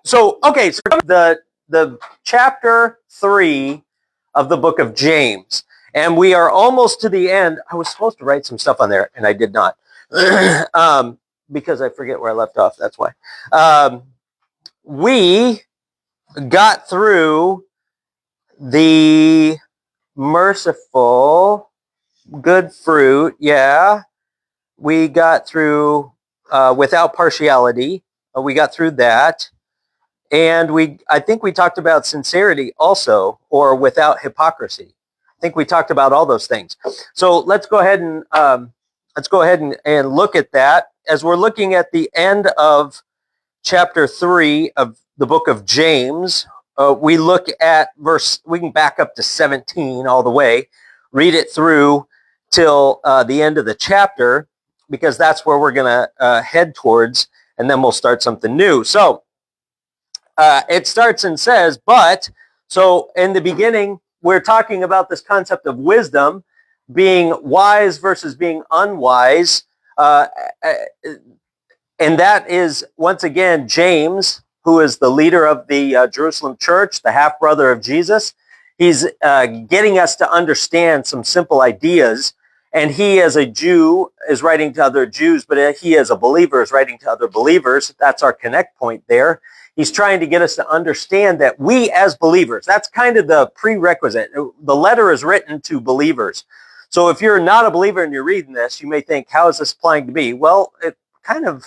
So the chapter 3 of the book of James, and we are almost to the end. I was supposed to write some stuff on there, and I did not, because I forget where I left off. That's why. We got through the merciful, good fruit. Yeah, we got through without partiality. We got through that. And I think we talked about sincerity also, or without hypocrisy. I think we talked about all those things. So let's go ahead and look at that as we're looking at the end of chapter 3 of the book of James. We look at verse. We can back up to 17 all the way, read it through till the end of the chapter, because that's where we're going to head towards, and then we'll start something new. So. It starts and says, but, so in the beginning, we're talking about this concept of wisdom, being wise versus being unwise. And that is, once again, James, who is the leader of the Jerusalem church, the half-brother of Jesus. He's getting us to understand some simple ideas. And he, as a Jew, is writing to other Jews, but he, as a believer, is writing to other believers. That's our connect point there. He's trying to get us to understand that we as believers, that's kind of the prerequisite. The letter is written to believers. So if you're not a believer and you're reading this, you may think, how is this applying to me? Well, it kind of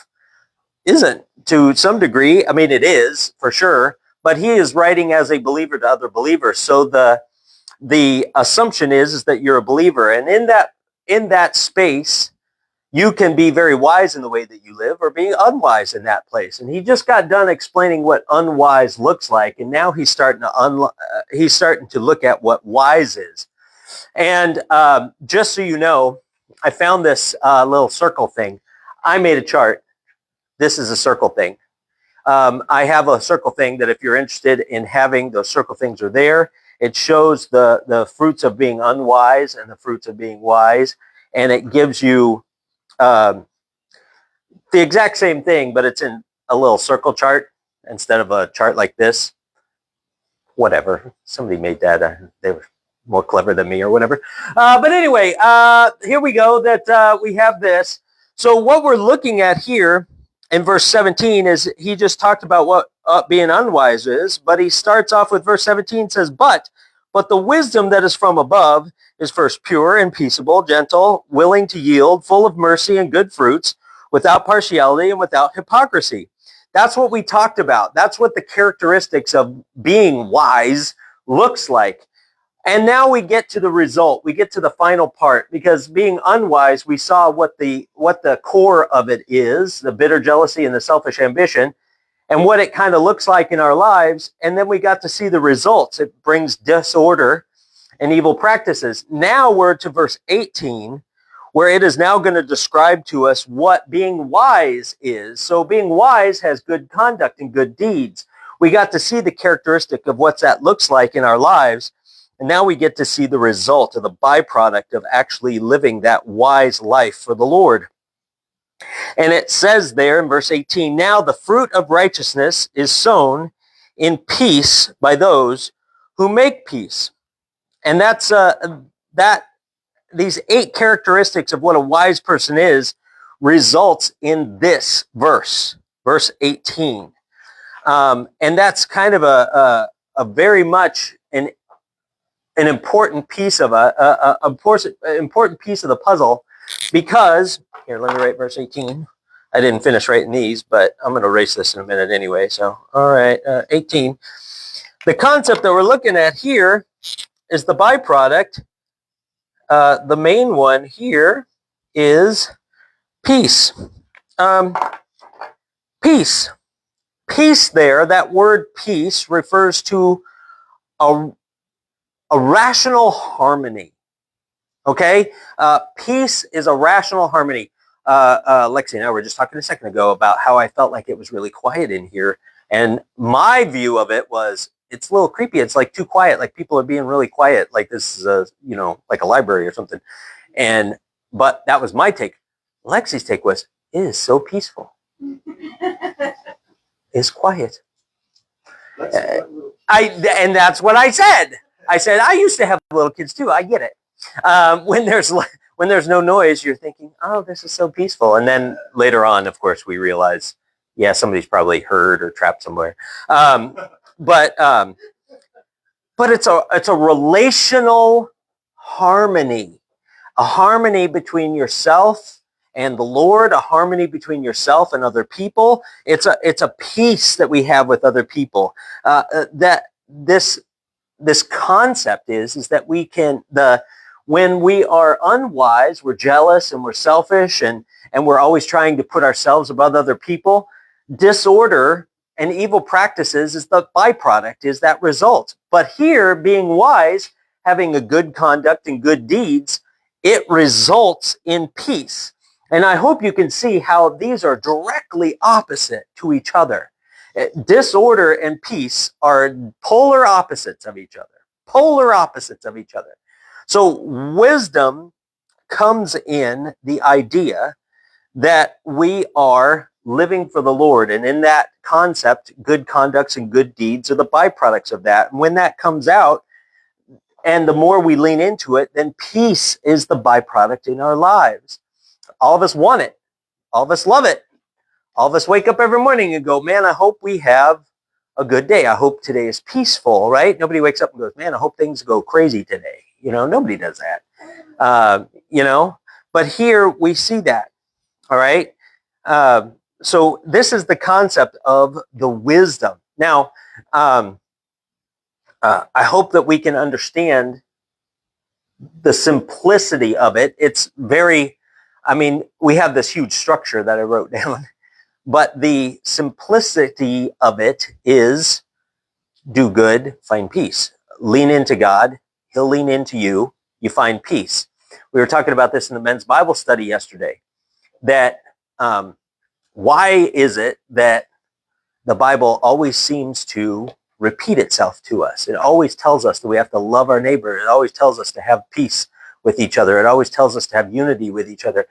isn't to some degree. I mean, it is for sure, but he is writing as a believer to other believers. So the assumption is that you're a believer. And in that space, you can be very wise in the way that you live or being unwise in that place. And he just got done explaining what unwise looks like. And now he's starting to look at what wise is. And just so you know, I found this little circle thing. I made a chart. This is a circle thing. I have a circle thing that if you're interested in having, those circle things are there. It shows the fruits of being unwise and the fruits of being wise. And it gives you the exact same thing, but it's in a little circle chart instead of a chart like this. Whatever. Somebody made that. They were more clever than me or whatever. But anyway, here we go, that we have this. So what we're looking at here in verse 17 is he just talked about what being unwise is, but he starts off with verse 17, says, but the wisdom that is from above is first pure and peaceable, gentle, willing to yield, full of mercy and good fruits, without partiality and without hypocrisy. That's what we talked about. That's what the characteristics of being wise looks like. And now we get to the result. We get to the final part, because being unwise, we saw what the core of it is, the bitter jealousy and the selfish ambition, and what it kind of looks like in our lives. And then we got to see the results. It brings disorder and evil practices. Now we're to verse 18, where it is now going to describe to us what being wise is. So being wise has good conduct and good deeds. We got to see the characteristic of what that looks like in our lives. And now we get to see the result of the byproduct of actually living that wise life for the Lord. And it says there in verse 18, now the fruit of righteousness is sown in peace by those who make peace. And that's these 8 characteristics of what a wise person is results in this verse 18. And that's kind of a very much an important piece of important piece of the puzzle, because here, let me write verse 18. I didn't finish writing these, but I'm going to erase this in a minute anyway. So, all right, 18. The concept that we're looking at here is the byproduct. The main one here is peace. Peace. Peace there, that word peace refers to a rational harmony. Okay? Peace is a rational harmony. Lexi and I were just talking a second ago about how I felt like it was really quiet in here. And my view of it was, it's a little creepy. It's like too quiet. Like people are being really quiet. Like this is like a library or something. But that was my take. Lexi's take was, it is so peaceful. It's quiet. And that's what I said. I said, I used to have little kids too. I get it. When there's no noise, you're thinking, oh, this is so peaceful. And then later on, of course, we realize, yeah, somebody's probably hurt or trapped somewhere. But it's a relational harmony, a harmony between yourself and the Lord, a harmony between yourself and other people. It's a peace that we have with other people. That this concept is that we can when we are unwise, we're jealous and we're selfish and we're always trying to put ourselves above other people. Disorder and evil practices is the byproduct, is that result. But here, being wise, having a good conduct and good deeds, it results in peace. And I hope you can see how these are directly opposite to each other. Disorder and peace are polar opposites of each other. Polar opposites of each other. So wisdom comes in the idea that we are living for the Lord. And in that concept, good conducts and good deeds are the byproducts of that. And when that comes out, and the more we lean into it, then peace is the byproduct in our lives. All of us want it. All of us love it. All of us wake up every morning and go, man, I hope we have a good day. I hope today is peaceful, right? Nobody wakes up and goes, man, I hope things go crazy today. Nobody does that. But here we see that, all right? So this is the concept of the wisdom. Now, I hope that we can understand the simplicity of it. It's we have this huge structure that I wrote down, but the simplicity of it is do good, find peace. Lean into God. He'll lean into you. You find peace. We were talking about this in the men's Bible study yesterday, that why is it that the Bible always seems to repeat itself to us? It always tells us that we have to love our neighbor. It always tells us to have peace with each other. It always tells us to have unity with each other.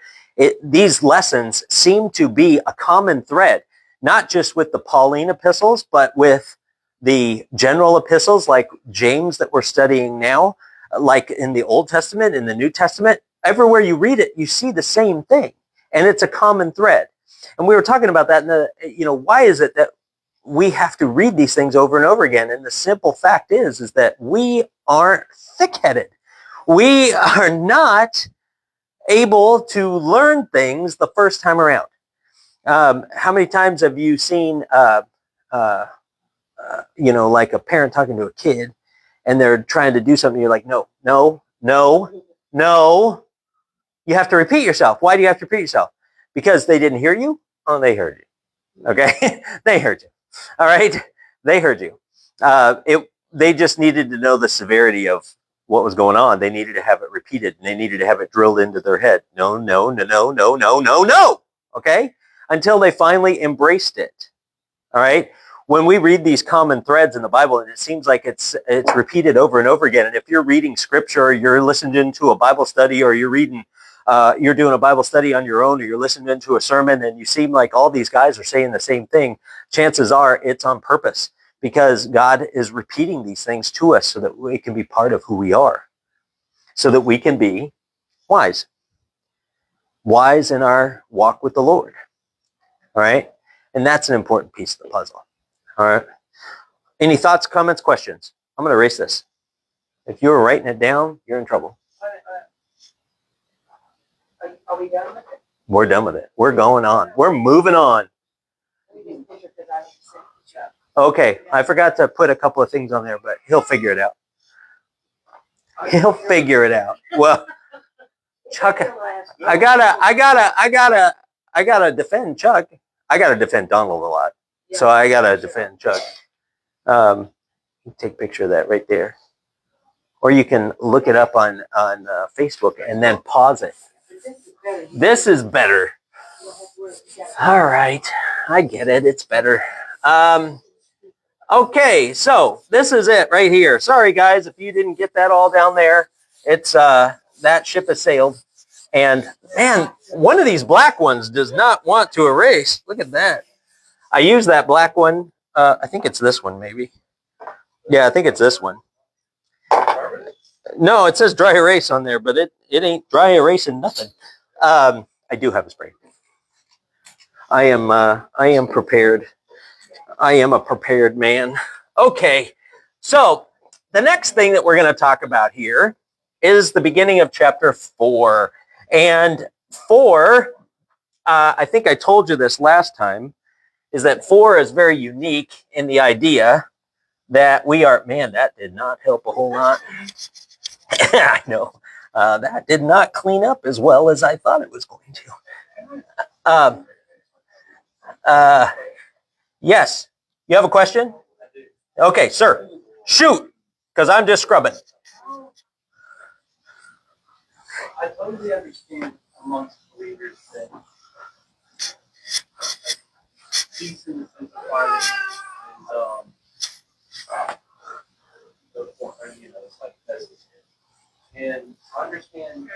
These lessons seem to be a common thread, not just with the Pauline epistles, but with the general epistles like James that we're studying now, like in the Old Testament, in the New Testament. Everywhere you read it, you see the same thing, and it's a common thread. And we were talking about that why is it that we have to read these things over and over again? And the simple fact is that we aren't thick-headed. We are not able to learn things the first time around. How many times have you seen, like a parent talking to a kid and they're trying to do something? You're like, no. You have to repeat yourself. Why do you have to repeat yourself? Because they didn't hear you? Oh, they heard you. Okay? They heard you. All right? They heard you. They just needed to know the severity of what was going on. They needed to have it repeated, and they needed to have it drilled into their head. No. Okay? Until they finally embraced it. All right? When we read these common threads in the Bible, and it seems like it's repeated over and over again, and if you're reading scripture, or you're listening to a Bible study, or you're doing a Bible study on your own, or you're listening to a sermon, and you seem like all these guys are saying the same thing, chances are it's on purpose, because God is repeating these things to us so that we can be part of who we are, so that we can be wise in our walk with the Lord. All right? And that's an important piece of the puzzle. All right? Any thoughts, comments, questions? I'm going to erase this. If you were writing it down, you're in trouble. Are we done with it? We're done with it. We're going on. We're moving on. Okay, I forgot to put a couple of things on there, but he'll figure it out. He'll figure it out. Well, Chuck, I gotta defend Chuck. I gotta defend Donald a lot, so I gotta defend Chuck. Take a picture of that right there, or you can look it up on Facebook and then pause it. This is better. All right, I get it. It's better. Okay, so this is it right here. Sorry, guys, if you didn't get that all down there. It's that ship has sailed. And, man, one of these black ones does not want to erase. Look at that. I used that black one I think it's this one, maybe. Yeah, I think it's this one. No, it says dry erase on there, but it ain't dry erasing nothing. I do have a spray. I am prepared. I am a prepared man. Okay, so the next thing that we're going to talk about here is the beginning of chapter 4. And 4, I think I told you this last time, is that 4 is very unique in the idea that we are, man, that did not help a whole lot. I know. That did not clean up as well as I thought it was going to. Yes. You have a question? Okay, sir. Shoot, because I'm just scrubbing. I totally understand amongst believers that peace in the sense of fire and it's like message. And I understand the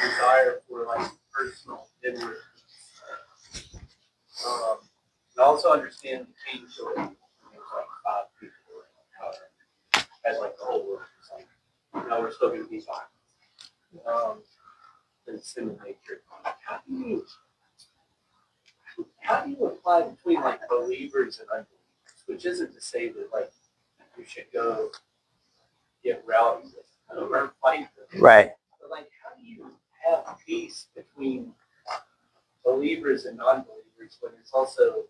desire for like personal inward peace. And I also understand the change of like 5 people as like the whole world. It's like, we're still going to be fine. And sin and nature. How do you apply between like believers and unbelievers? Which isn't to say that like you should go get rowdy with them or fight them. Right. But like, how do you have peace between believers and non-believers when it's also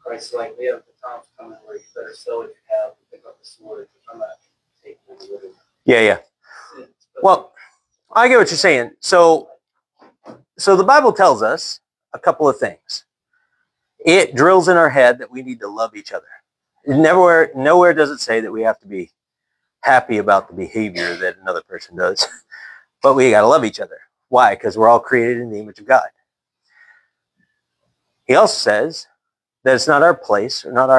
Christ like we have the times coming where you better sell what you have and pick up the sword because I'm not taking any living. Yeah. Well, I get what you're saying. So the Bible tells us a couple of things. It drills in our head that we need to love each other. Nowhere does it say that we have to be happy about the behavior that another person does, but we got to love each other. Why? Because we're all created in the image of God. He also says that it's not our place or not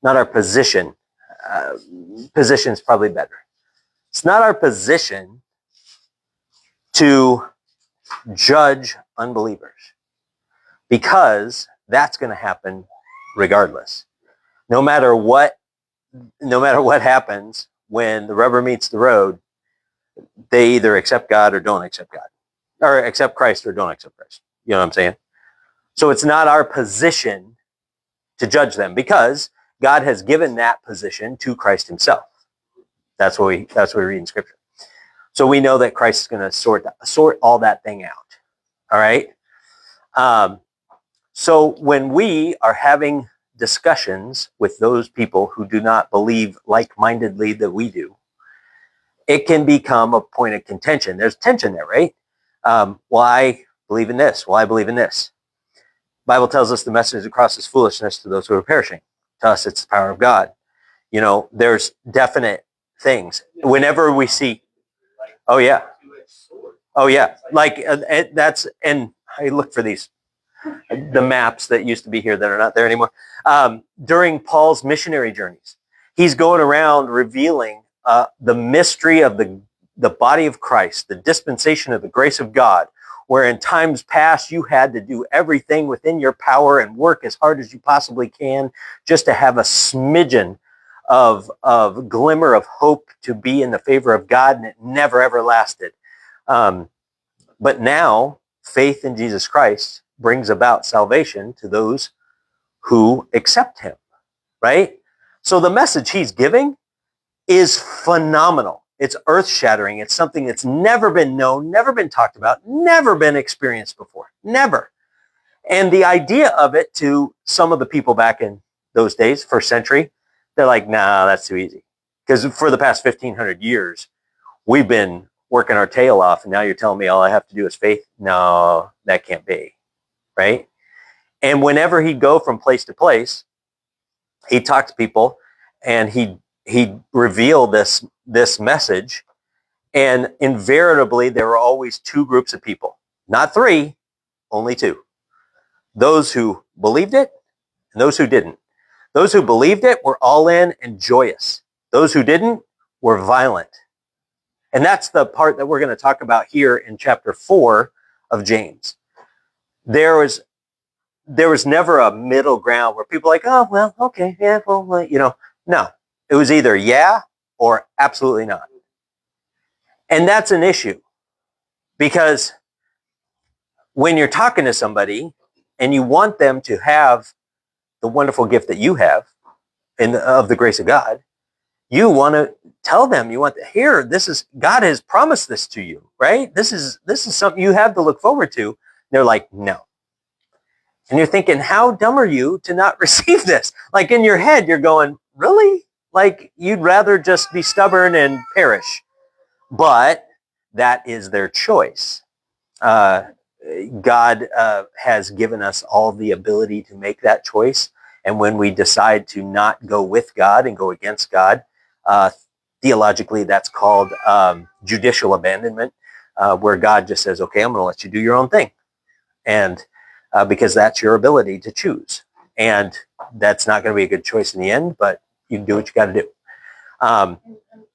our position. Position is probably better. It's not our position to judge unbelievers because that's going to happen regardless. No matter what happens when the rubber meets the road, they either accept God or don't accept God, or accept Christ or don't accept Christ. You know what I'm saying? So it's not our position to judge them because God has given that position to Christ himself. That's what we read in Scripture. So we know that Christ is going to sort all that thing out. All right. So when we are having discussions with those people who do not believe like-mindedly that we do, it can become a point of contention. There's tension there, right? Well, I believe in this. Well, I believe in this. The Bible tells us the message of the cross is foolishness to those who are perishing. To us, it's the power of God. You know, there's definite things. Whenever we see, oh yeah, like that's, and I look for these, the maps that used to be here that are not there anymore. During Paul's missionary journeys, he's going around revealing the mystery of the body of Christ, the dispensation of the grace of God, where in times past you had to do everything within your power and work as hard as you possibly can just to have a smidgen of glimmer of hope to be in the favor of God, and it never ever lasted. But now faith in Jesus Christ brings about salvation to those who accept him, right? So the message he's giving is phenomenal. It's earth-shattering. It's something that's never been known, never been talked about, never been experienced before. Never. And the idea of it to some of the people back in those days, first century, they're like, nah, that's too easy. Because for the past 1,500 years, we've been working our tail off, and now you're telling me all I have to do is faith? No, that can't be, right? And whenever he'd go from place to place, he'd talk to people, and he'd reveal this message, and invariably there were always 2 groups of people. Not 3, only 2. Those who believed it and those who didn't. Those who believed it were all in and joyous. Those who didn't were violent. And that's the part that we're going to talk about here in chapter 4 of James. There there was never a middle ground where people are like, oh, well, okay, yeah, well, no. It was either yeah or absolutely not. And that's an issue because when you're talking to somebody and you want them to have the wonderful gift that you have of the grace of God, you want to tell them, you want to hear, God has promised this to you, right? This is something you have to look forward to. And they're like, no. And you're thinking, how dumb are you to not receive this? Like in your head, you're going, really? Like you'd rather just be stubborn and perish. But that is their choice. God has given us all the ability to make that choice. And when we decide to not go with God and go against God, theologically, that's called judicial abandonment, where God just says, okay, I'm going to let you do your own thing. And because that's your ability to choose. And that's not going to be a good choice in the end, but you can do what you got to do. And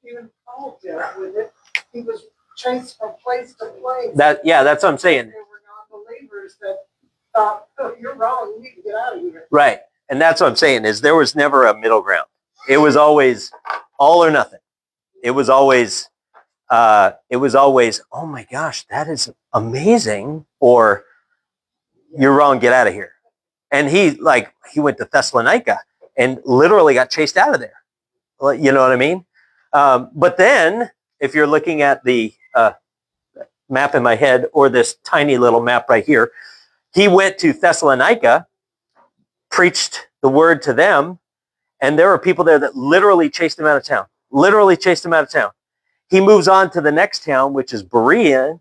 even Paul dealt with it. He was chased from place to place. That's what I'm saying. There were non-believers that thought, oh, you're wrong, you need to get out of here. Right. And that's what I'm saying is there was never a middle ground. It was always all or nothing. It was always, oh my gosh, that is amazing. Or you're wrong, get out of here. And he went to Thessalonica and literally got chased out of there. You know what I mean? But then if you're looking at the map in my head or this tiny little map right here, he went to Thessalonica, preached the word to them, and there were people there that literally chased him out of town. He moves on to the next town, which is Berea,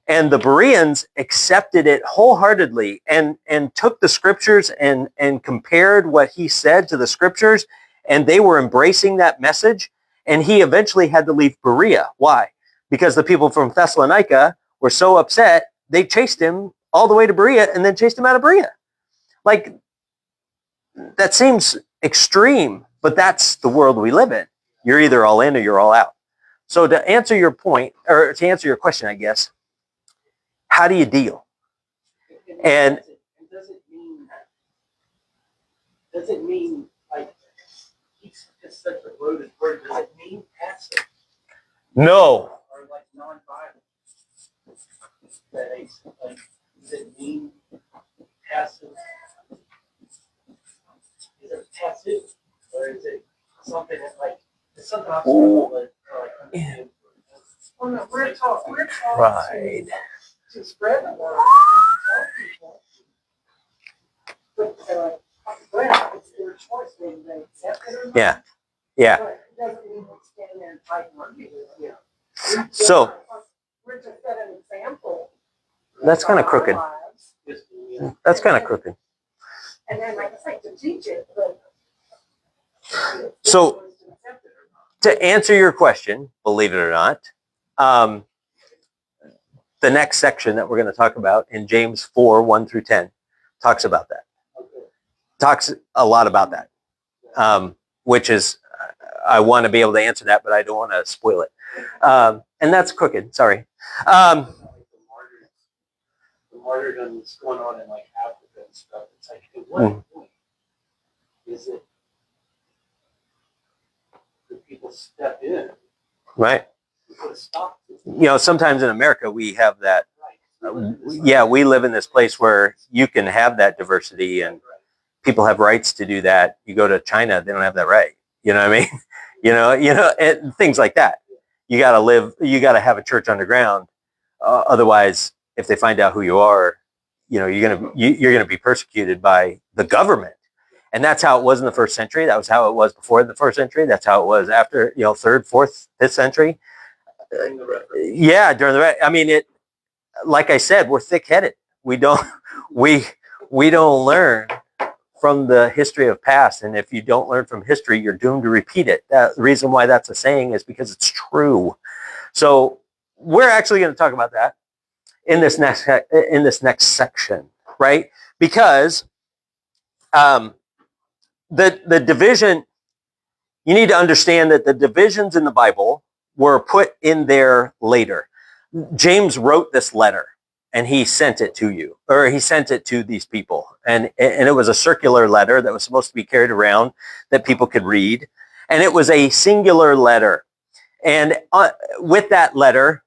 and the Bereans accepted it wholeheartedly and took the scriptures and compared what he said to the scriptures, and they were embracing that message. And he eventually had to leave Berea. Why? Because the people from Thessalonica were so upset, they chased him all the way to Berea and then chased him out of Berea. Like, that seems extreme, but that's the world we live in. You're either all in or you're all out. So to answer your point, or to answer your question, I guess, how do you deal? And does it mean like he's just such a loaded word? Does it mean passive no. or like non-violent? Like, does it mean passive? Is it passive or is it something that like it's something I'm like understand? Well, no, we're taught Right. to spread the word and tell people. But well, it's their choice whether they accept it or not. Yeah. But it doesn't mean we stand there and fight and argue with you. So We're to set an example. that's kind of crooked. That's kind of crooked. And then, like I say, to teach it, but So to answer your question, believe it or not, the next section that we're going to talk about in James 4, 1 through 10 talks about that. Talks a lot about that, which is, I want to be able to answer that, but I don't want to spoil it. And that's crooked. Sorry. The martyrdom that's going on in like Africa and stuff. It's like, at what point is it that people step in? Right. Put a stop to it? You know, sometimes in America, we have that. We live in this place where you can have that diversity and people have rights to do that. You go to China, they don't have that right. You know what I mean? And things like that. You got to have a church underground. Otherwise, if they find out who you are, you're going to be persecuted by the government. And that's how it was in the first century. That was how it was before the first century. That's how it was after, 3rd, 4th, 5th century. During the like I said, we're thick-headed. We don't learn from the history of past. And if you don't learn from history, you're doomed to repeat it. The reason why that's a saying is because it's true. So we're actually going to talk about that in this next section, right? Because the division, you need to understand that the divisions in the Bible were put in there later. James wrote this letter, and he sent it to you, or he sent it to these people. And it was a circular letter that was supposed to be carried around that people could read. And it was a singular letter. And with that letter,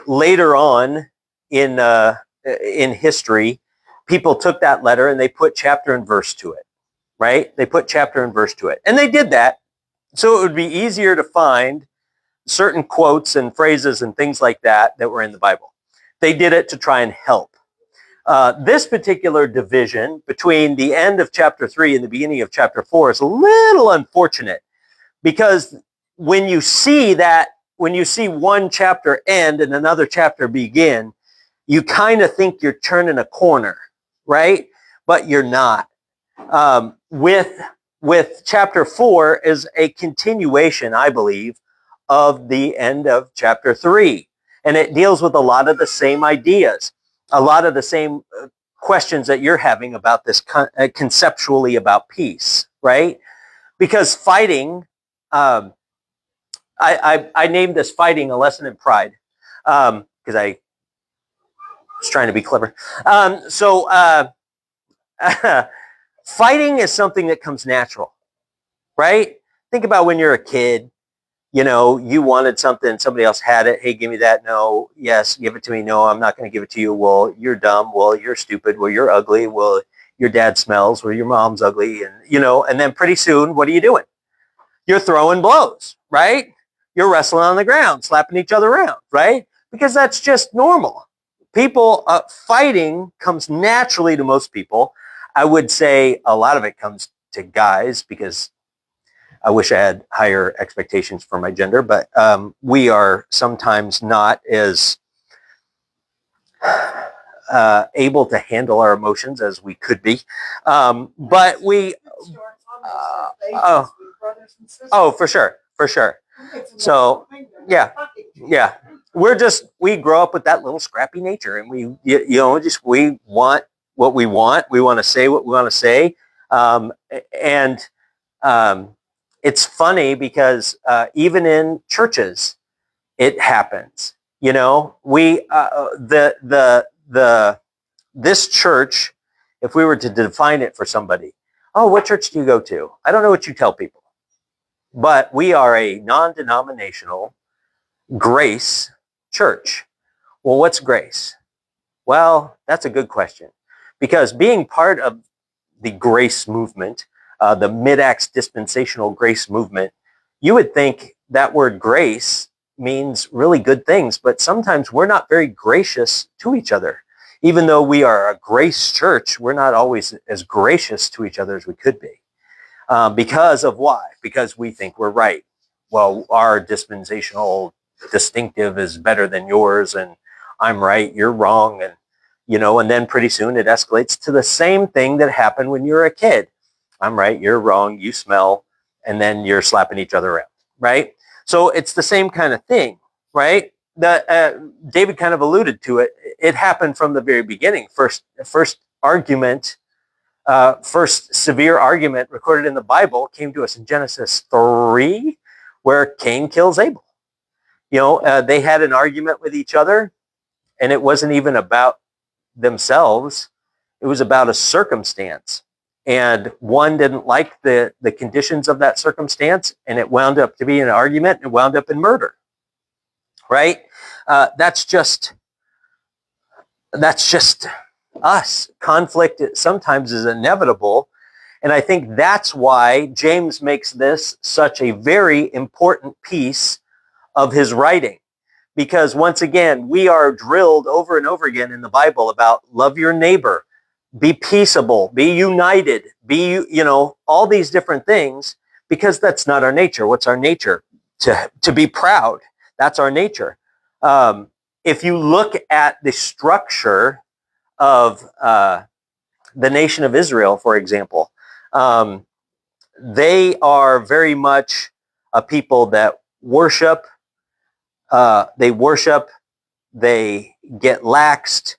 later on in history, people took that letter and they put chapter and verse to it, right? They put chapter and verse to it. And they did that so it would be easier to find certain quotes and phrases and things like that that were in the Bible. They did it to try and help. This particular division between the end of chapter 3 and the beginning of chapter 4 is a little unfortunate, because when you see one chapter end and another chapter begin, you kind of think you're turning a corner, right? But you're not. With chapter 4 is a continuation, I believe, of the end of chapter 3. And it deals with a lot of the same ideas, a lot of the same questions that you're having about this conceptually about peace, right? Because fighting, I named this Fighting a Lesson in Pride, because I was trying to be clever. Fighting is something that comes natural, right? Think about when you're a kid, you wanted something, somebody else had it. Hey, give me that. No. Yes. Give it to me. No, I'm not going to give it to you. Well, you're dumb. Well, you're stupid. Well, you're ugly. Well, your dad smells. Well, your mom's ugly. And, and then pretty soon, what are you doing? You're throwing blows, right? You're wrestling on the ground, slapping each other around, right? Because that's just normal. People, fighting comes naturally to most people. I would say a lot of it comes to guys, because I wish I had higher expectations for my gender, but we are sometimes not as able to handle our emotions as we could be. But we, for sure. So, yeah. We grow up with that little scrappy nature, and we want what we want. We want to say what we want to say. It's funny because even in churches, it happens. This church, if we were to define it for somebody, oh, what church do you go to? I don't know what you tell people, but we are a non-denominational grace church. Well, what's grace? Well, that's a good question, because being part of the grace movement, the Mid-Acts dispensational grace movement, you would think that word grace means really good things, but sometimes we're not very gracious to each other. Even though we are a grace church, we're not always as gracious to each other as we could be. Because of why? Because we think we're right. Well, our dispensational distinctive is better than yours, and I'm right, you're wrong, and and then pretty soon it escalates to the same thing that happened when you were a kid. I'm right, you're wrong, you smell, and then you're slapping each other around, right? So it's the same kind of thing, right? David kind of alluded to it. It happened from the very beginning. First argument, first severe argument recorded in the Bible came to us in Genesis 3, where Cain kills Abel. They had an argument with each other, and it wasn't even about themselves. It was about a circumstance. And one didn't like the conditions of that circumstance, and it wound up to be an argument, and it wound up in murder, right? That's just us. Conflict sometimes is inevitable, and I think that's why James makes this such a very important piece of his writing. Because once again, we are drilled over and over again in the Bible about love your neighbor, be peaceable, be united, all these different things, because that's not our nature. What's our nature? To be proud. That's our nature. If you look at the structure of the nation of Israel, for example, they are very much a people that worship. They get laxed,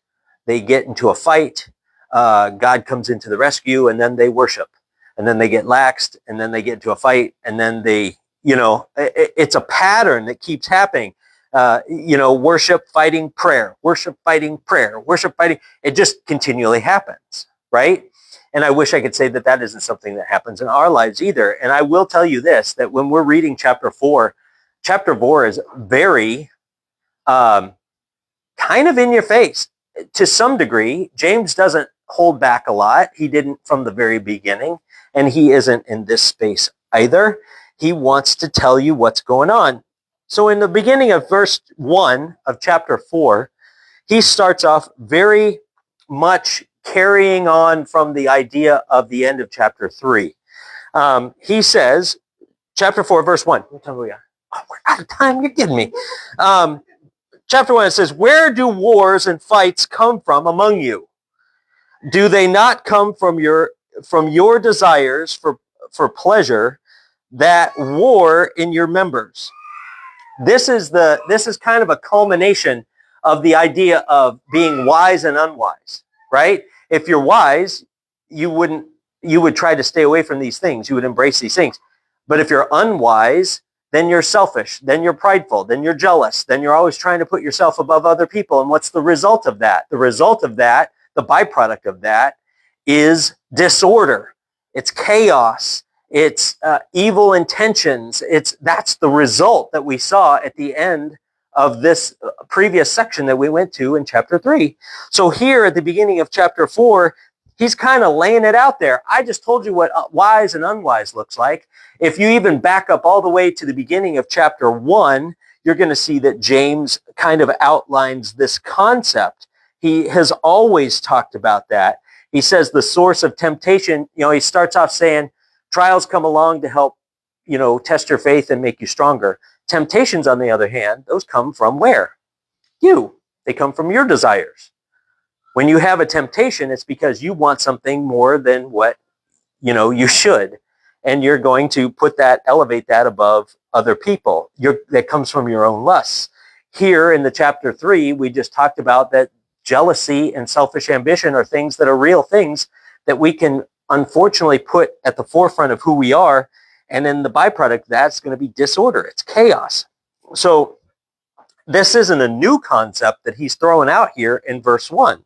they get into a fight, God comes into the rescue, and then they worship, and then they get laxed, and then they get into a fight, and then they, it's a pattern that keeps happening. Worship, fighting, prayer, worship, fighting, prayer, worship, fighting. It just continually happens, right? And I wish I could say that that isn't something that happens in our lives either. And I will tell you this, that when we're reading chapter 4 is very kind of in your face to some degree. James doesn't hold back a lot. He didn't from the very beginning, and he isn't in this space either. He wants to tell you what's going on. So in the beginning of verse 1 of chapter 4, he starts off very much carrying on from the idea of the end of chapter 3. He says, chapter 4, verse 1. What time are we at? Oh, we're out of time. You're kidding me. Chapter 1, it says, where do wars and fights come from among you? Do they not come from your desires for pleasure that war in your members? This is kind of a culmination of the idea of being wise and unwise, right? If you're wise, you would try to stay away from these things. You would embrace these things. But if you're unwise, then you're selfish, then you're prideful, then you're jealous, then you're always trying to put yourself above other people. And what's the result of that? The result of that, the byproduct of that, is disorder. It's chaos. It's evil intentions. That's the result that we saw at the end of this previous section that we went to in chapter 3. So here at the beginning of chapter 4, he's kind of laying it out there. I just told you what wise and unwise looks like. If you even back up all the way to the beginning of chapter 1, you're going to see that James kind of outlines this concept. He has always talked about that. He says the source of temptation, he starts off saying, trials come along to help, test your faith and make you stronger. Temptations, on the other hand, those come from where? You. They come from your desires. When you have a temptation, it's because you want something more than what, you should. And you're going to elevate that above other people. That comes from your own lusts. Here in the chapter 3, we just talked about that jealousy and selfish ambition are things that are real things that we can unfortunately put at the forefront of who we are. And then the byproduct of that's going to be disorder. It's chaos. So this isn't a new concept that he's throwing out here in verse 1.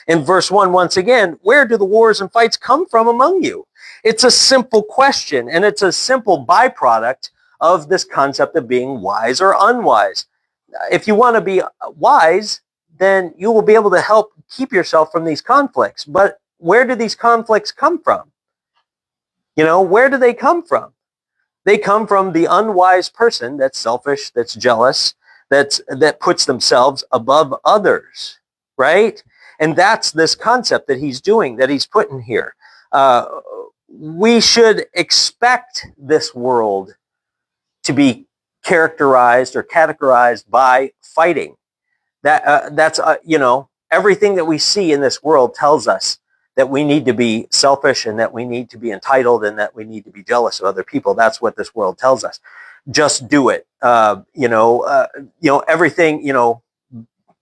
In verse 1, once again, where do the wars and fights come from among you? It's a simple question, and it's a simple byproduct of this concept of being wise or unwise. If you want to be wise, then you will be able to help keep yourself from these conflicts. But where do these conflicts come from? Where do they come from? They come from the unwise person that's selfish, that's jealous, that puts themselves above others, right? And that's this concept that he's doing, that he's putting here. We should expect this world to be characterized or categorized by fighting. That's everything that we see in this world tells us that we need to be selfish and that we need to be entitled and that we need to be jealous of other people. That's what this world tells us. Just do it. Everything.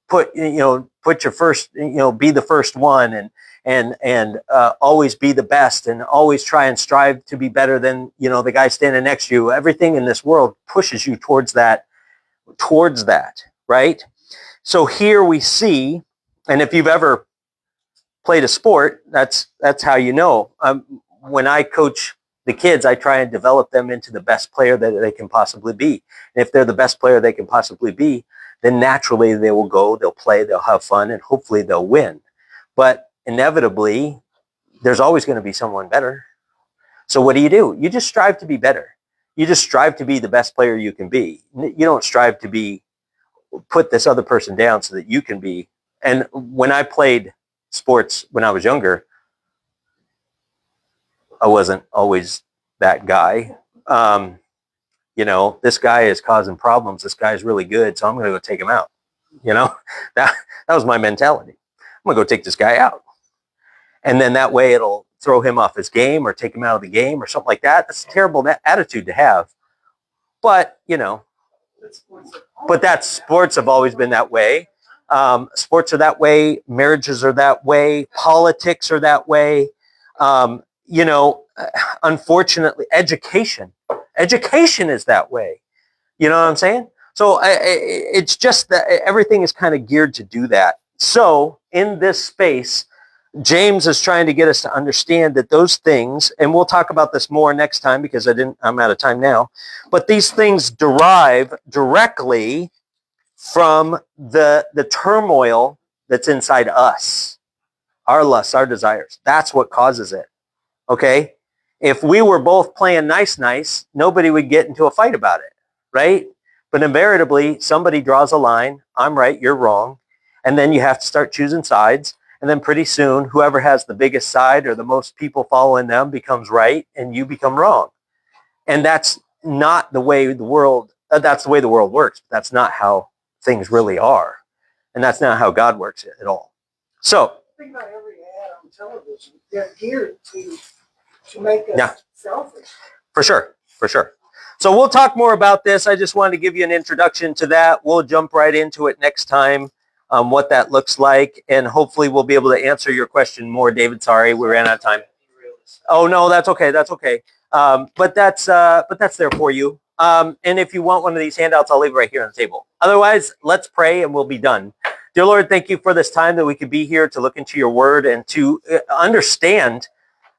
Put your first. Be the first one and always be the best and always try and strive to be better than the guy standing next to you. Everything in this world pushes you towards that, right? So here we see, and if you've ever played a sport, that's how you know. When I coach the kids, I try and develop them into the best player that they can possibly be. And if they're the best player they can possibly be, then naturally they will go, they'll play, they'll have fun, and hopefully they'll win. But inevitably, there's always going to be someone better. So what do? You just strive to be better. You just strive to be the best player you can be. You don't strive to put this other person down so that you can be. And when I played sports when I was younger, I wasn't always that guy. This guy is causing problems. This guy's really good, so I'm going to go take him out. That was my mentality. I'm going to go take this guy out. And then that way it'll throw him off his game or take him out of the game or something like that. That's a terrible attitude to have. But, sports have always been that way. Sports are that way. Marriages are that way. Politics are that way. Unfortunately, education is that way. You know what I'm saying? So it's just that everything is kind of geared to do that. So in this space, James is trying to get us to understand that those things, and we'll talk about this more next time because I'm out of time now, but these things derive directly from the turmoil that's inside us, our lusts, our desires. That's what causes it. Okay? If we were both playing nice, nobody would get into a fight about it, right? But invariably, somebody draws a line. I'm right, you're wrong. And then you have to start choosing sides. And then pretty soon, whoever has the biggest side or the most people following them becomes right and you become wrong. And that's not the way the world, that's the way the world works. But that's not how things really are. And that's not how God works at all. So, Think about every ad on television. They're geared to make us Yeah. selfish. for sure. So we'll talk more about this. I just wanted to give you an introduction to that. We'll jump right into it next time, what that looks like. And hopefully we'll be able to answer your question more, David. Sorry, we ran out of time. Oh, no, that's okay. But that's there for you. And if you want one of these handouts, I'll leave it right here on the table. Otherwise, let's pray and we'll be done. Dear Lord, thank you for this time that we could be here to look into your word and to understand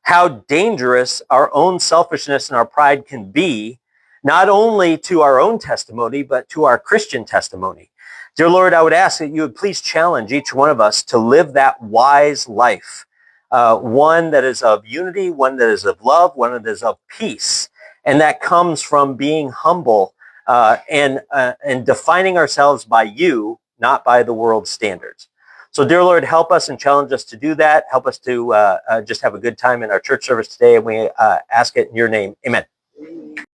how dangerous our own selfishness and our pride can be, not only to our own testimony, but to our Christian testimony. Dear Lord, I would ask that you would please challenge each one of us to live that wise life, one that is of unity, one that is of love, one that is of peace. And that comes from being humble and defining ourselves by you, not by the world's standards. So, dear Lord, help us and challenge us to do that. Help us to just have a good time in our church service today. And we ask it in your name. Amen.